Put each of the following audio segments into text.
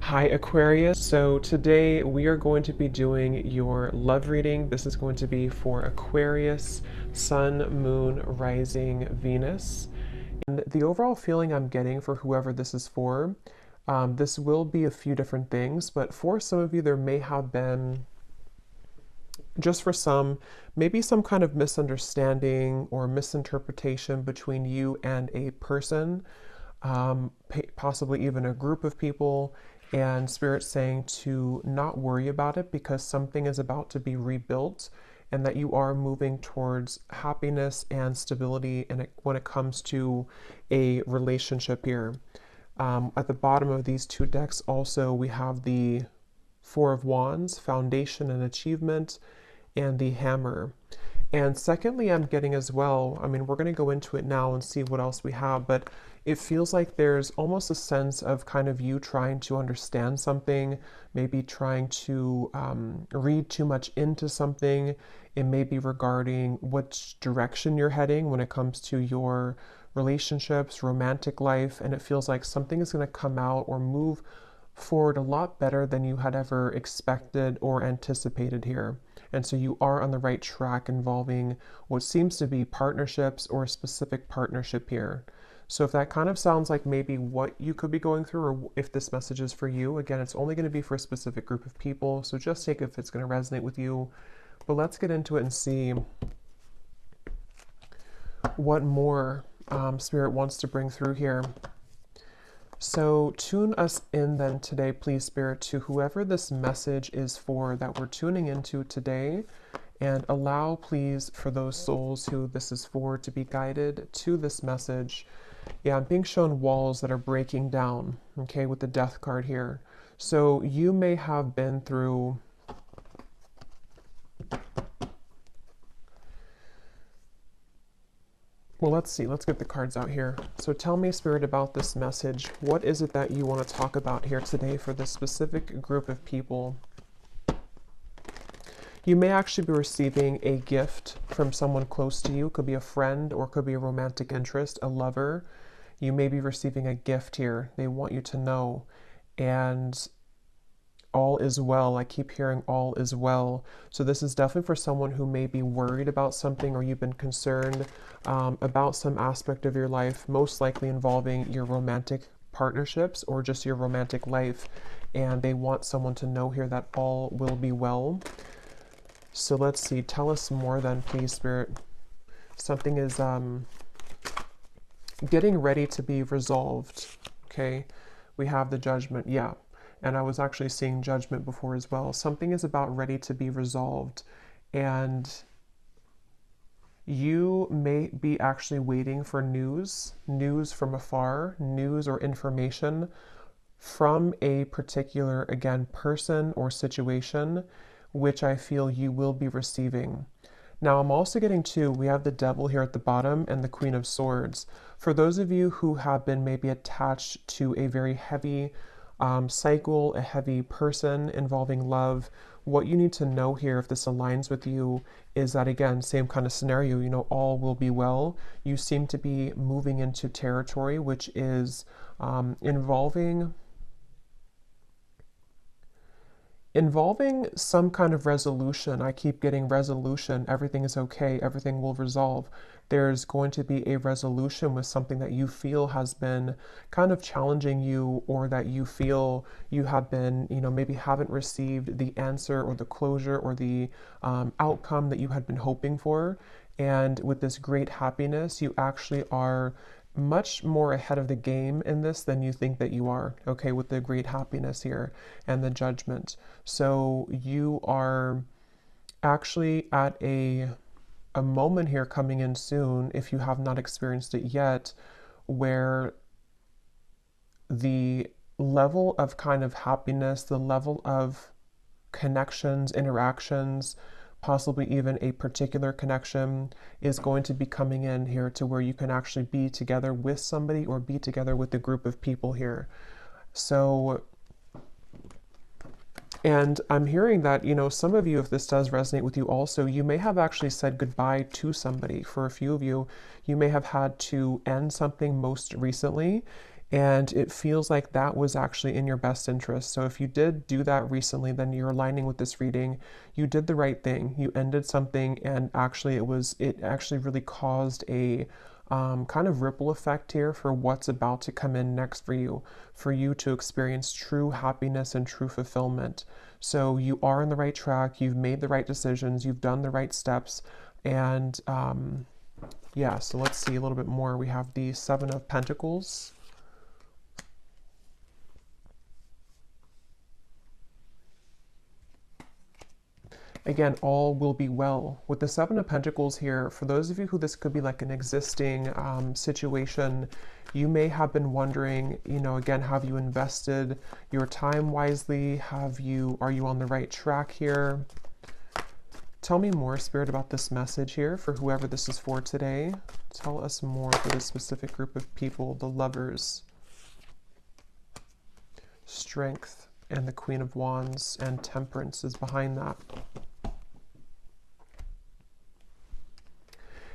Hi Aquarius. So today we are going to be doing your love reading. This is going to be for Aquarius, Sun, Moon, Rising, Venus. And the overall feeling I'm getting for whoever this is for, this will be a few different things, but for some of you there may have been, just for some, maybe some kind of misunderstanding or misinterpretation between you and a person, possibly even a group of people, and Spirit saying to not worry about it because something is about to be rebuilt and that you are moving towards happiness and stability when it comes to a relationship here. At the bottom of these two decks also we have the Four of Wands, Foundation and Achievement, and the Hammer. And secondly, I'm getting as well, I mean, we're going to go into it now and see what else we have, but it feels like there's almost a sense of kind of you trying to understand something, maybe trying to read too much into something. It may be regarding which direction you're heading when it comes to your relationships, romantic life, and it feels like something is going to come out or move forward a lot better than you had ever expected or anticipated here. And so you are on the right track involving what seems to be partnerships or a specific partnership here. So if that kind of sounds like maybe what you could be going through, or if this message is for you, again, it's only going to be for a specific group of people. So just take if it's going to resonate with you. But let's get into it and see what more Spirit wants to bring through here. So tune us in then today, please, Spirit, to whoever this message is for that we're tuning into today, and allow, please, for those souls who this is for to be guided to this message. Yeah, I'm being shown walls that are breaking down, okay, with the Death card here. So you may have been through well, let's see. Let's get the cards out here. So tell me, Spirit, about this message. What is it that you want to talk about here today for this specific group of people? You may actually be receiving a gift from someone close to you. It could be a friend or it could be a romantic interest, a lover. You may be receiving a gift here. They want you to know. And all is well. I keep hearing all is well. So this is definitely for someone who may be worried about something, or you've been concerned about some aspect of your life, most likely involving your romantic partnerships or just your romantic life. And they want someone to know here that all will be well. So let's see. Tell us more then, please, Spirit. Something is getting ready to be resolved. Okay. We have the Judgment. Yeah. And I was actually seeing Judgment before as well. Something is about ready to be resolved. And you may be actually waiting for news from afar, news or information from a particular, again, person or situation, which I feel you will be receiving. Now, I'm also getting to, we have the Devil here at the bottom and the Queen of Swords. For those of you who have been maybe attached to a very heavy cycle, a heavy person involving love, what you need to know here, if this aligns with you, is that, again, same kind of scenario, you know, all will be well. You seem to be moving into territory which is involving some kind of resolution. I keep getting resolution. Everything is okay. Everything will resolve. There's going to be a resolution with something that you feel has been kind of challenging you, or that you feel you have been, you know, maybe haven't received the answer or the closure or the outcome that you had been hoping for. And with this great happiness, you actually are much more ahead of the game in this than you think that you are, okay, with the great happiness here and the Judgment. So you are actually at a moment here coming in soon, if you have not experienced it yet, where the level of kind of happiness, the level of connections, interactions, possibly even a particular connection, is going to be coming in here to where you can actually be together with somebody or be together with a group of people here. So, and I'm hearing that, you know, some of you, if this does resonate with you also, you may have actually said goodbye to somebody. For a few of you, you may have had to end something most recently. And it feels like that was actually in your best interest. So if you did do that recently, then you're aligning with this reading. You did the right thing. You ended something, and actually it actually really caused a kind of ripple effect here for what's about to come in next for you to experience true happiness and true fulfillment. So you are on the right track. You've made the right decisions. You've done the right steps. And yeah, so let's see a little bit more. We have the Seven of Pentacles. Again, all will be well. With the Seven of Pentacles here, for those of you who this could be like an existing situation, you may have been wondering, you know, again, have you invested your time wisely? Are you on the right track here? Tell me more, Spirit, about this message here for whoever this is for today. Tell us more for this specific group of people, the Lovers. Strength and the Queen of Wands and Temperance is behind that.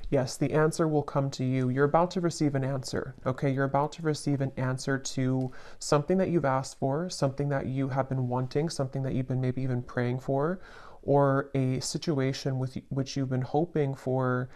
Yes, the answer will come to you. You're about to receive an answer, okay? You're about to receive an answer to something that you've asked for, something that you have been wanting, something that you've been maybe even praying for, or a situation with which you've been hoping for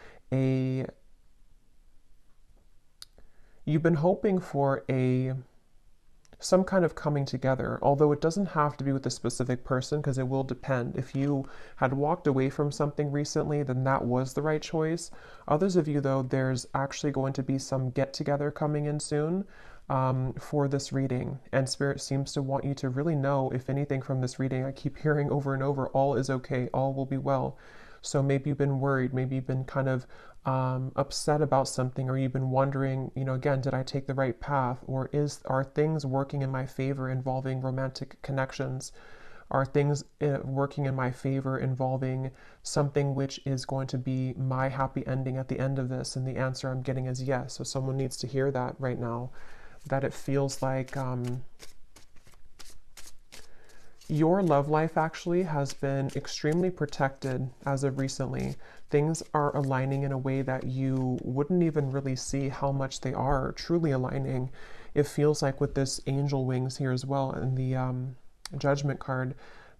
some kind of coming together, although it doesn't have to be with a specific person because it will depend. If you had walked away from something recently, then that was the right choice. Others of you, though, there's actually going to be some get-together coming in soon for this reading. And Spirit seems to want you to really know, if anything from this reading, I keep hearing over and over, all is okay, all will be well. So maybe you've been worried, maybe you've been kind of upset about something, or you've been wondering, you know, again, did I take the right path, or are things working in my favor involving romantic connections? Are things working in my favor involving something which is going to be my happy ending at the end of this? And the answer I'm getting is yes. So someone needs to hear that right now, that it feels like your love life actually has been extremely protected as of recently. Things are aligning in a way that you wouldn't even really see how much they are truly aligning. It feels like with this angel wings here as well and the judgment card,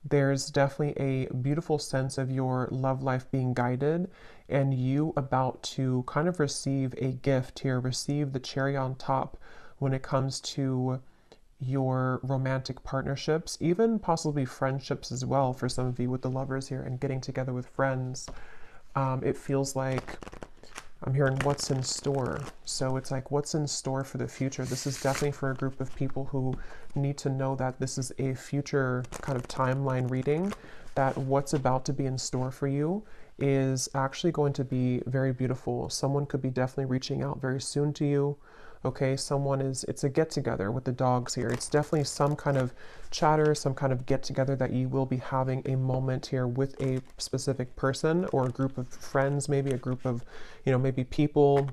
there's definitely a beautiful sense of your love life being guided and you about to kind of receive a gift here, receive the cherry on top when it comes to your romantic partnerships, even possibly friendships as well for some of you with the Lovers here and getting together with friends. It feels like I'm hearing what's in store. So it's like what's in store for the future. This is definitely for a group of people who need to know that this is a future kind of timeline reading, that what's about to be in store for you is actually going to be very beautiful. Someone could be definitely reaching out very soon to you. Okay, it's a get together with the dogs here. It's definitely some kind of chatter, some kind of get together that you will be having a moment here with a specific person or a group of friends, maybe a group of, you know, maybe people.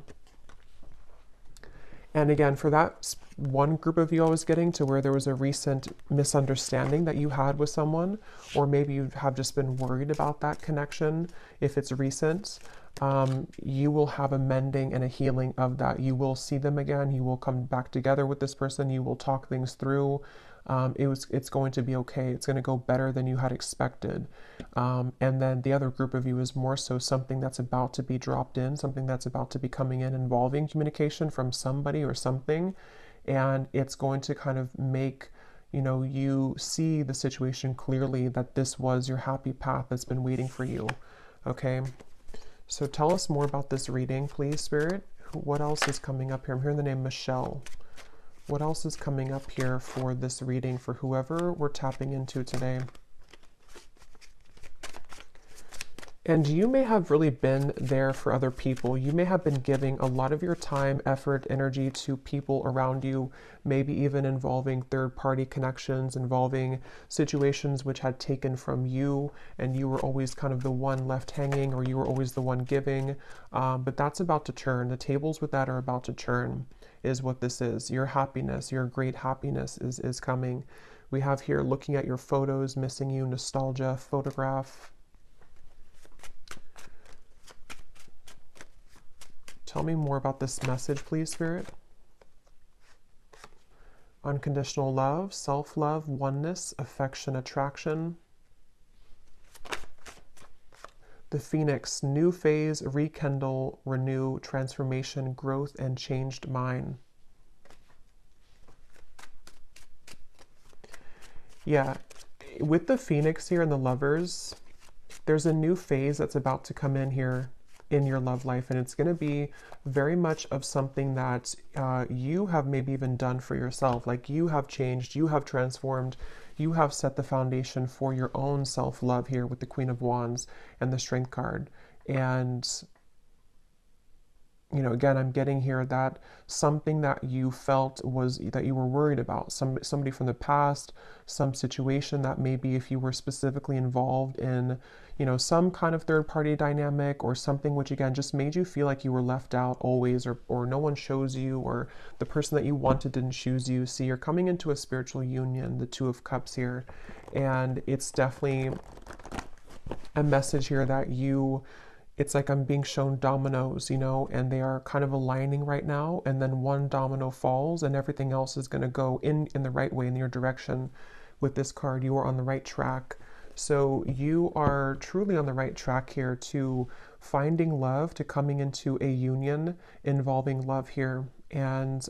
And again, for that one group of you I was getting to where there was a recent misunderstanding that you had with someone, or maybe you have just been worried about that connection, if it's recent, you will have a mending and a healing of that. You will see them again. You will come back together with this person. You will talk things through. It's going to be okay. It's going to go better than you had expected. And then the other group of you is more so something that's about to be dropped in, something that's about to be coming in involving communication from somebody or something. And it's going to kind of make, you know, you see the situation clearly, that this was your happy path that's been waiting for you. Okay. So tell us more about this reading, please, Spirit. What else is coming up here? I'm hearing the name Michelle. What else is coming up here for this reading for whoever we're tapping into today? And you may have really been there for other people. You may have been giving a lot of your time, effort, energy to people around you, maybe even involving third-party connections, involving situations which had taken from you, and you were always kind of the one left hanging, or you were always the one giving. But that's about to turn. The tables with that are about to turn, is what this is. Your happiness, your great happiness is coming. We have here looking at your photos, missing you, nostalgia, photograph. Tell me more about this message, please, Spirit. unconditional love, self-love, oneness, affection, attraction. The Phoenix, new phase, rekindle, renew, transformation, growth, and changed mind. Yeah, with the Phoenix here and the Lovers, there's a new phase that's about to come in here in your love life, and it's going to be very much of something that you have maybe even done for yourself. Like you have changed, you have transformed, you have set the foundation for your own self-love here with the Queen of Wands and the Strength card. And you know, again, I'm getting here that something that you felt was that you were worried about, somebody from the past, some situation that maybe if you were specifically involved in, you know, some kind of third party dynamic or something which again just made you feel like you were left out always, or no one chose you, or the person that you wanted didn't choose you. See, you're coming into a spiritual union, the Two of Cups here, and it's definitely a message here that it's like I'm being shown dominoes, you know, and they are kind of aligning right now, and then one domino falls and everything else is going to go in the right way, in your direction. With this card, you are on the right track. So you are truly on the right track here to finding love, to coming into a union involving love here. And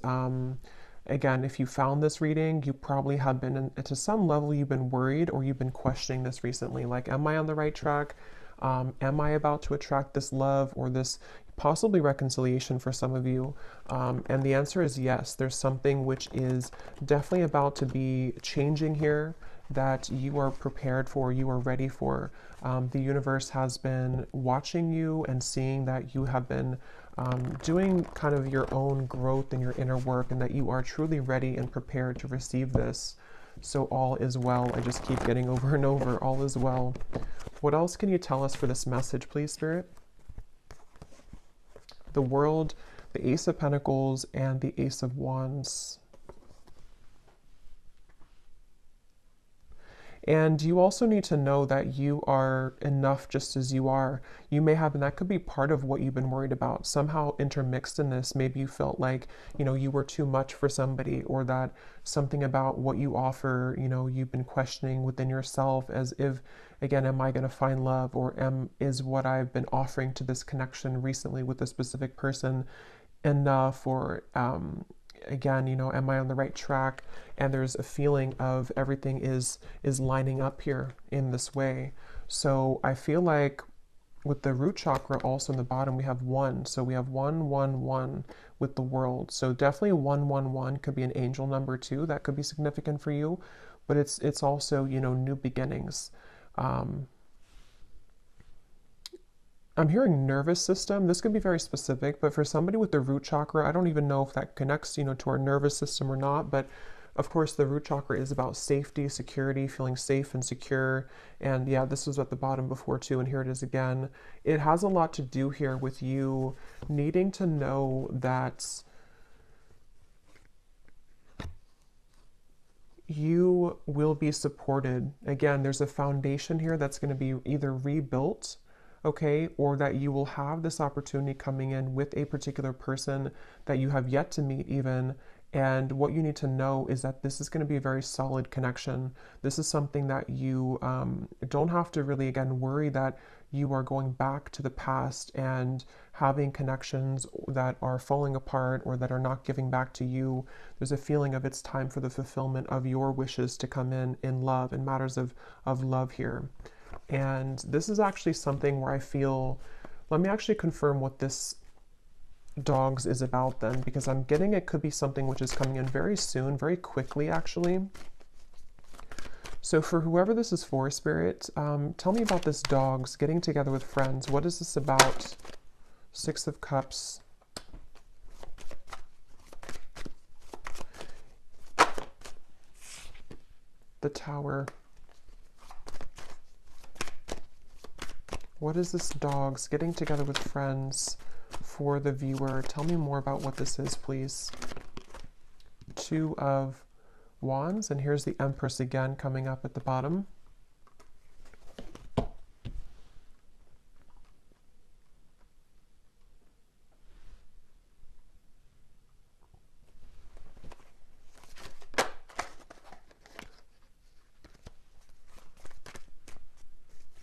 again, if you found this reading, you probably have been, to some level, you've been worried or you've been questioning this recently. Like, am I on the right track? Am I about to attract this love or this possibly reconciliation for some of you? And the answer is yes. There's something which is definitely about to be changing here that you are prepared for, you are ready for. The universe has been watching you and seeing that you have been doing kind of your own growth and your inner work, and that you are truly ready and prepared to receive this. So all is well. I just keep getting over and over, all is well. What else can you tell us for this message, please, Spirit? The World, the Ace of Pentacles, and the Ace of Wands. And you also need to know that you are enough just as you are. You may have, and that could be part of what you've been worried about. Somehow intermixed in this, maybe you felt like, you know, you were too much for somebody, or that something about what you offer, you know, you've been questioning within yourself as if, again, am I going to find love, or is what I've been offering to this connection recently with a specific person enough, or again, you know, am I on the right track? And there's a feeling of everything is lining up here in this way. So I feel like with the root chakra also in the bottom, we have 1. So we have 1, 1, 1 with the World. So definitely 1, 1, 1 could be an angel number too. That could be significant for you. But it's also, you know, new beginnings. I'm hearing nervous system. This could be very specific, but for somebody with the root chakra, I don't even know if that connects, you know, to our nervous system or not. But of course, the root chakra is about safety, security, feeling safe and secure. And yeah, this was at the bottom before too, and here it is again. It has a lot to do here with you needing to know that you will be supported. Again, there's a foundation here that's going to be either rebuilt, okay, or that you will have this opportunity coming in with a particular person that you have yet to meet even. And what you need to know is that this is going to be a very solid connection. This is something that you don't have to really, again, worry that you are going back to the past and having connections that are falling apart or that are not giving back to you. There's a feeling of it's time for the fulfillment of your wishes to come in love, in matters of love here. And this is actually something where I feel, let me actually confirm what this dogs is about then, because I'm getting it could be something which is coming in very soon, very quickly actually. So for whoever this is for, Spirit, tell me about this dogs getting together with friends. What is this about? 6 of Cups. The Tower. What is this dogs getting together with friends for the viewer? Tell me more about what this is, please. 2 of Wands, and here's the Empress again coming up at the bottom.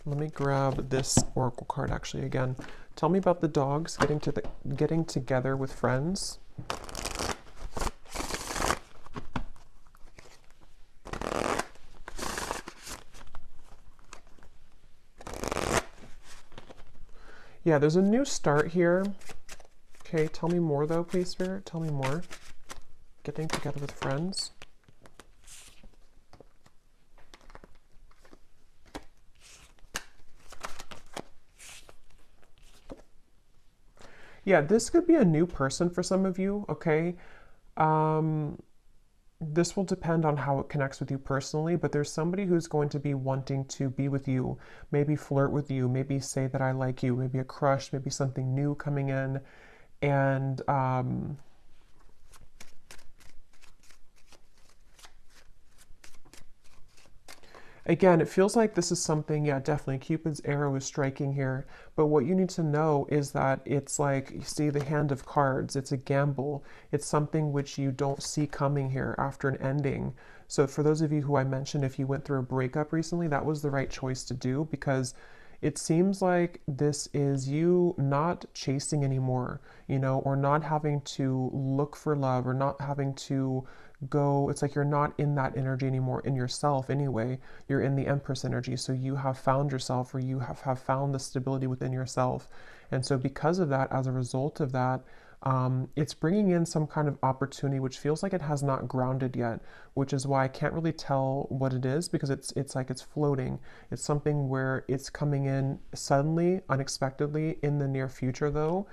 Let me grab this oracle card actually again. Tell me about the dogs getting together with friends. Yeah, there's a new start here. Okay, tell me more though, please, Spirit. Tell me more. Getting together with friends. Yeah, this could be a new person for some of you, okay? This will depend on how it connects with you personally, but there's somebody who's going to be wanting to be with you, maybe flirt with you, maybe say that I like you, maybe a crush, maybe something new coming in. And again, it feels like this is something, yeah, definitely Cupid's arrow is striking here. But what you need to know is that it's like, you see the hand of cards, it's a gamble. It's something which you don't see coming here after an ending. So for those of you who I mentioned, if you went through a breakup recently, that was the right choice to do, because it seems like this is you not chasing anymore, or not having to look for love, or not having to go. It's like you're not in that energy anymore in yourself anyway. You're in the Empress energy. So you have found yourself, or you have found the stability within yourself. And so because of that, as a result of that, it's bringing in some kind of opportunity which feels like it has not grounded yet, which is why I can't really tell what it is, because it's like it's floating. It's something where it's coming in suddenly, unexpectedly in the near future though,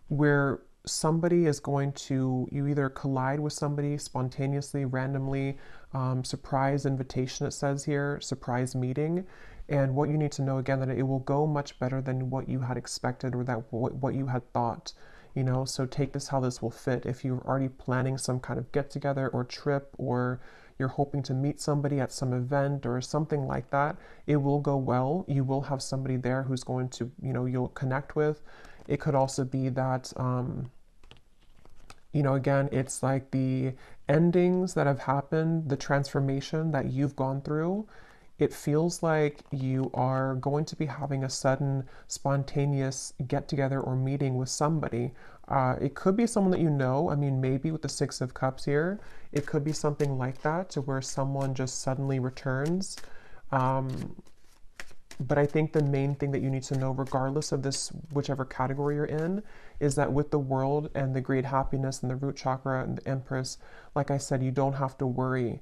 where somebody is going to, you either collide with somebody spontaneously, randomly, surprise invitation, it says here, surprise meeting. And what you need to know again, that it will go much better than what you had expected, or that what you had thought. So take this how this will fit. If you're already planning some kind of get together or trip, or you're hoping to meet somebody at some event or something like that, it will go well. You will have somebody there who's going to, you'll connect with. It could also be that, again, it's like the endings that have happened, the transformation that you've gone through. It feels like you are going to be having a sudden, spontaneous get together or meeting with somebody. It could be someone that you know. I mean, maybe with the Six of Cups here, it could be something like that, to where someone just suddenly returns. But I think the main thing that you need to know, regardless of this, whichever category you're in, is that with the world and the great happiness and the root chakra and the Empress, like I said, you don't have to worry.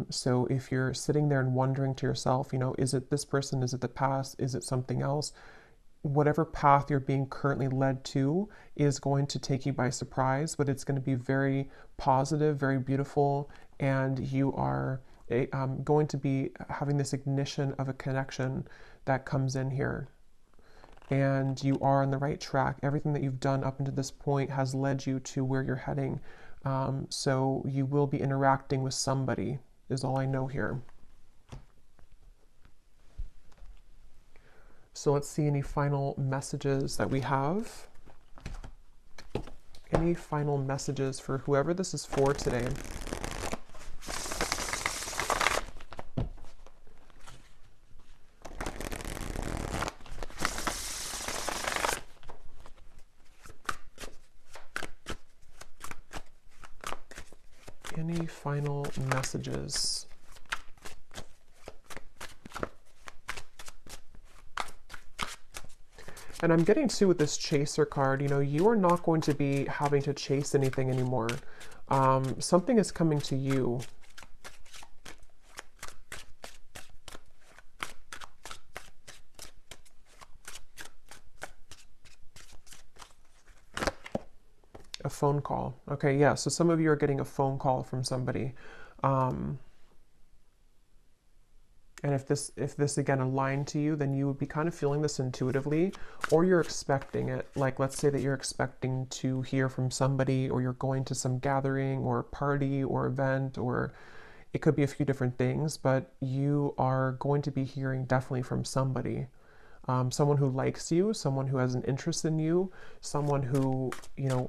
So if you're sitting there and wondering to yourself, is it this person? Is it the past? Is it something else? Whatever path you're being currently led to is going to take you by surprise, but it's going to be very positive, very beautiful, and you are going to be having this ignition of a connection that comes in here. And you are on the right track. Everything that you've done up until this point has led you to where you're heading. So you will be interacting with somebody, is all I know here. So let's see any final messages that we have. Any final messages for whoever this is for today? Any final messages? And I'm getting too with this chaser card, you are not going to be having to chase anything anymore. Something is coming to you. A phone call. Okay, yeah, so some of you are getting a phone call from somebody. And if this again aligned to you, then you would be kind of feeling this intuitively, or you're expecting it. Like, let's say that you're expecting to hear from somebody, or you're going to some gathering or party or event, or it could be a few different things, but you are going to be hearing definitely from somebody. someone who likes you, someone who has an interest in you, someone who,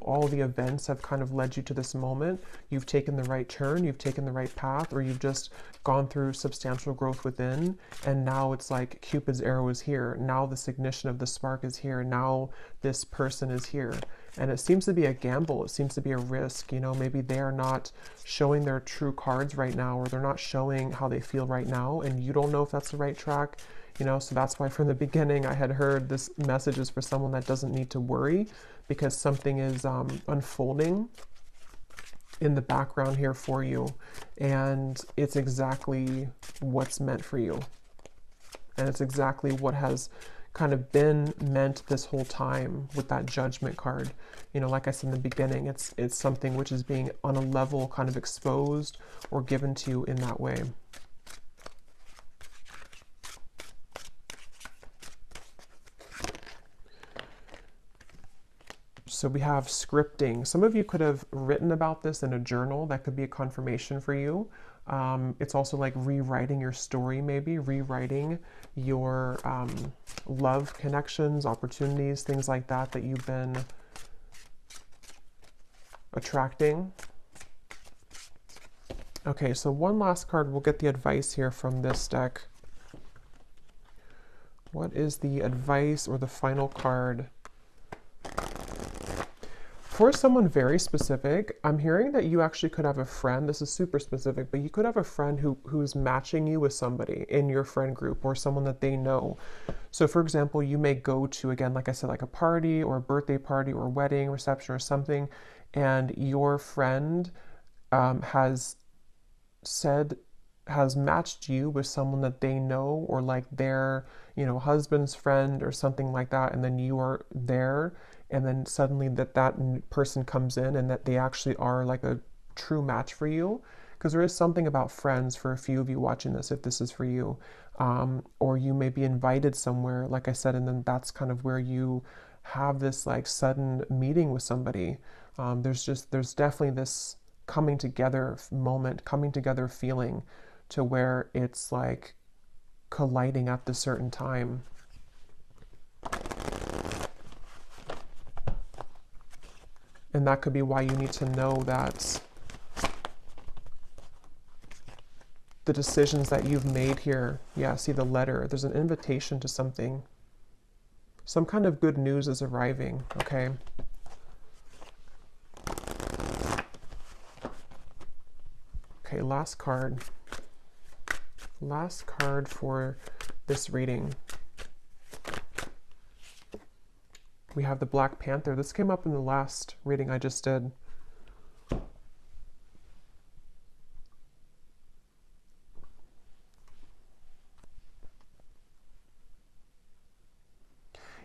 all the events have kind of led you to this moment. You've taken the right turn, you've taken the right path, or you've just gone through substantial growth within. And now it's like Cupid's arrow is here. Now this ignition of the spark is here. Now this person is here. And it seems to be a gamble. It seems to be a risk. Maybe they are not showing their true cards right now, or they're not showing how they feel right now. And you don't know if that's the right track. So that's why from the beginning I had heard this message is for someone that doesn't need to worry, because something is unfolding in the background here for you, and it's exactly what's meant for you, and it's exactly what has kind of been meant this whole time with that Judgment card. Like I said in the beginning, it's something which is being on a level kind of exposed or given to you in that way. So we have scripting. Some of you could have written about this in a journal. That could be a confirmation for you. It's also like rewriting your story, maybe rewriting your love connections, opportunities, things like that that you've been attracting. Okay, so one last card. We'll get the advice here from this deck. What is the advice or the final card? For someone very specific, I'm hearing that you actually could have a friend. This is super specific, but you could have a friend who's matching you with somebody in your friend group, or someone that they know. So for example, you may go to, again, like I said, like a party or a birthday party or wedding reception or something, and your friend has matched you with someone that they know, or like their, husband's friend or something like that, and then you are there. And then suddenly that person comes in and that they actually are like a true match for you. Because there is something about friends for a few of you watching this, if this is for you. Or you may be invited somewhere, like I said, and then that's kind of where you have this like sudden meeting with somebody. There's definitely this coming together moment, coming together feeling, to where it's like colliding at this certain time. And that could be why you need to know that the decisions that you've made here, yeah, see the letter, there's an invitation to something. Some kind of good news is arriving, okay? Okay, last card. Last card for this reading. We have the Black Panther. This came up in the last reading I just did.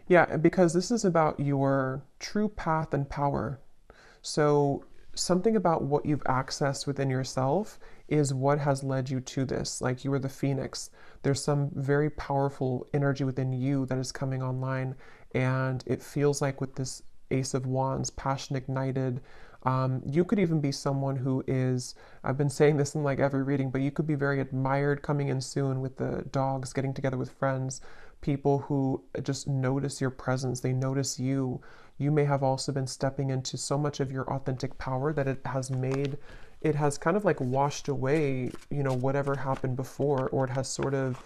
Yeah, because this is about your true path and power. So something about what you've accessed within yourself is what has led you to this. Like you were the phoenix. There's some very powerful energy within you that is coming online. And it feels like with this Ace of Wands, passion ignited, you could even be someone who is, I've been saying this in like every reading, but you could be very admired coming in soon with the dogs, getting together with friends, people who just notice your presence, they notice you. You may have also been stepping into so much of your authentic power that it has kind of like washed away, whatever happened before, or it has sort of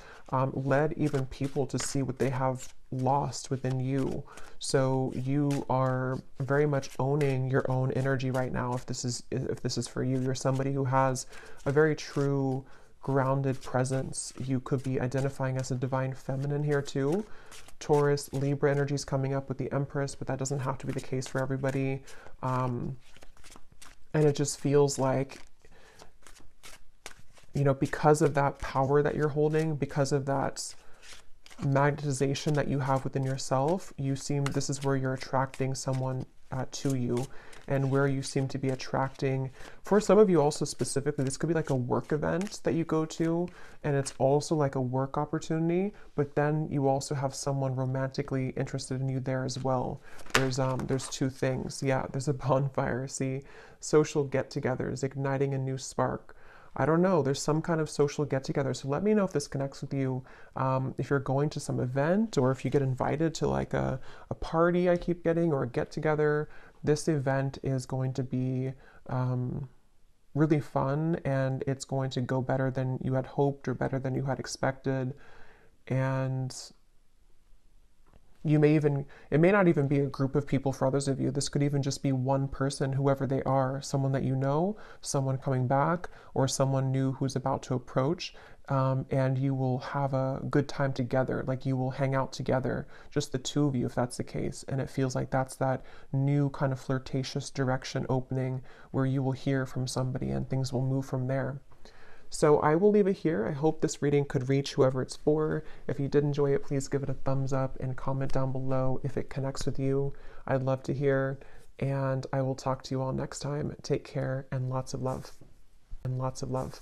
led even people to see what they have lost within you. So you are very much owning your own energy right now. If this is for you, you're somebody who has a very true grounded presence. You could be identifying as a divine feminine here too. Taurus, Libra energy is coming up with the Empress, but that doesn't have to be the case for everybody. And it just feels like, because of that power that you're holding, because of that magnetization that you have within yourself, this is where you're attracting someone to you, and where you seem to be attracting, for some of you also specifically, this could be like a work event that you go to, and it's also like a work opportunity, but then you also have someone romantically interested in you there as well. There's two things. Yeah, there's a bonfire. See, social get-togethers, igniting a new spark. I don't know, there's some kind of social get together. So let me know if this connects with you. If you're going to some event or if you get invited to like a party I keep getting or a get together, this event is going to be really fun, and it's going to go better than you had hoped or better than you had expected. And it may not even be a group of people for others of you. This could even just be one person, whoever they are, someone that you know, someone coming back, or someone new who's about to approach. And you will have a good time together. Like you will hang out together, just the two of you, if that's the case. And it feels like that's that new kind of flirtatious direction opening where you will hear from somebody and things will move from there. So I will leave it here. I hope this reading could reach whoever it's for. If you did enjoy it, please give it a thumbs up and comment down below if it connects with you. I'd love to hear, and I will talk to you all next time. Take care and lots of love. And lots of love.